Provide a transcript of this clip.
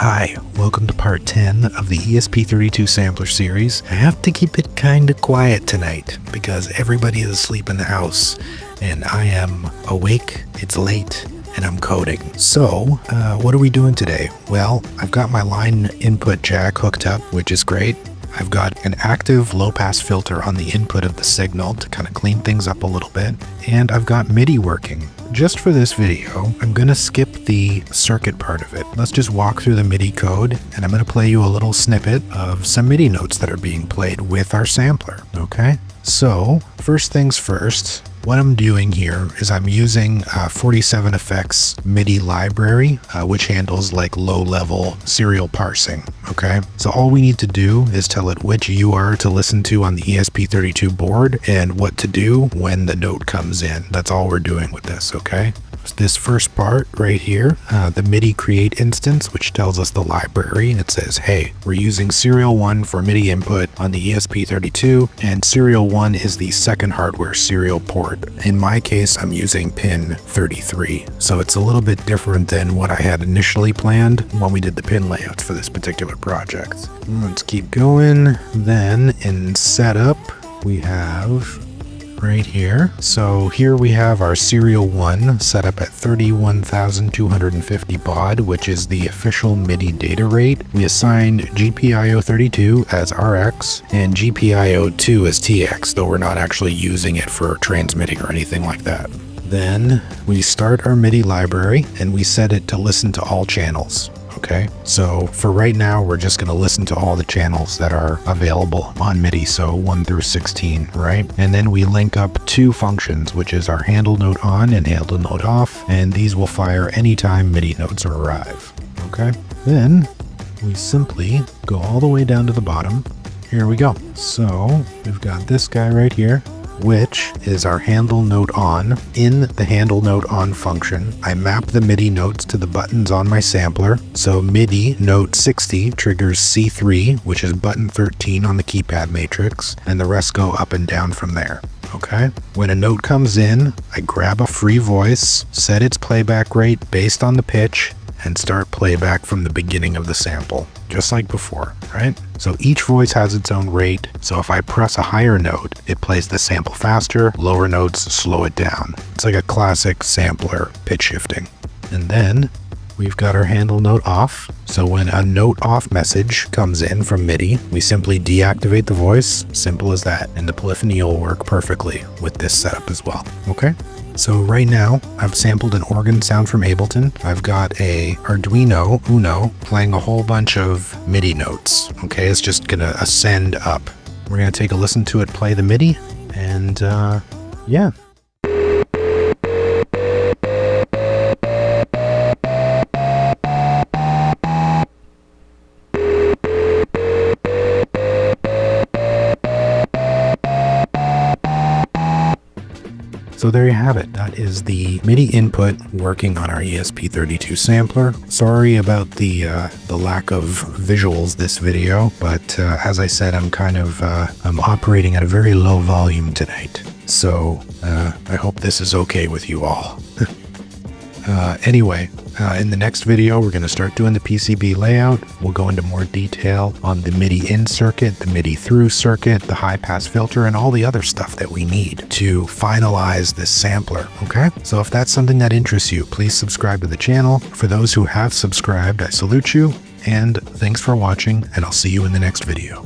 Hi, welcome to part 10 of the ESP32 sampler series. I have to keep it kinda quiet tonight because everybody is asleep in the house and I am awake, it's late, and I'm coding. So, what are we doing today? Well, I've got my line input jack hooked up, which is great. I've got an active low-pass filter on the input of the signal to kind of clean things up a little bit, and I've got MIDI working. Just for this video, I'm going to skip the circuit part of it. Let's just walk through the MIDI code, and I'm going to play you a little snippet of some MIDI notes that are being played with our sampler, okay? So, first things first, what I'm doing here is I'm using 47 Effects MIDI library, which handles like low-level serial parsing, okay? So all we need to do is tell it which UR to listen to on the ESP32 board and what to do when the note comes in. That's all we're doing with this, okay? This first part right here, the MIDI create instance, which tells us the library, and it says, hey, we're using serial 1 for MIDI input on the ESP32, and serial 1 is the second hardware serial port. In my case, I'm using pin 33, so it's a little bit different than what I had initially planned when we did the pin layouts for this particular project. Let's keep going. Then in setup, we have right here. So here we have our serial 1 set up at 31,250 baud, which is the official MIDI data rate. We assigned GPIO32 as RX and GPIO2 as TX, though we're not actually using it for transmitting or anything like that. Then we start our MIDI library and we set it to listen to all channels. Okay, so for right now, we're just going to listen to all the channels that are available on MIDI, so 1 through 16, right? And then we link up two functions, which is our handle note on and handle note off, and these will fire anytime MIDI notes arrive, okay? Then we simply go all the way down to the bottom. Here we go. So we've got this guy right here, which is our handle note on. In the handle note on function, I map the MIDI notes to the buttons on my sampler. So MIDI note 60 triggers C3, which is button 13 on the keypad matrix, and the rest go up and down from there. Okay? When a note comes in, I grab a free voice, set its playback rate based on the pitch, and start playback from the beginning of the sample, just like before, right? So each voice has its own rate, so if I press a higher note, it plays the sample faster, lower notes slow it down. It's like a classic sampler pitch shifting. And then we've got our handle note off, so when a note off message comes in from MIDI, we simply deactivate the voice, simple as that, and the polyphony will work perfectly with this setup as well, okay? So right now, I've sampled an organ sound from Ableton. I've got a Arduino Uno playing a whole bunch of MIDI notes. Okay, it's just gonna ascend up. We're gonna take a listen to it play the MIDI, and yeah. So there you have it. That is the MIDI input working on our ESP32 sampler. Sorry about the lack of visuals this video, but as I said, I'm operating at a very low volume tonight. So I hope this is okay with you all. Anyway, in the next video, we're going to start doing the PCB layout. We'll go into more detail on the MIDI in circuit, the MIDI through circuit, the high pass filter, and all the other stuff that we need to finalize this sampler, okay? So if that's something that interests you, please subscribe to the channel. For those who have subscribed, I salute you, and thanks for watching, and I'll see you in the next video.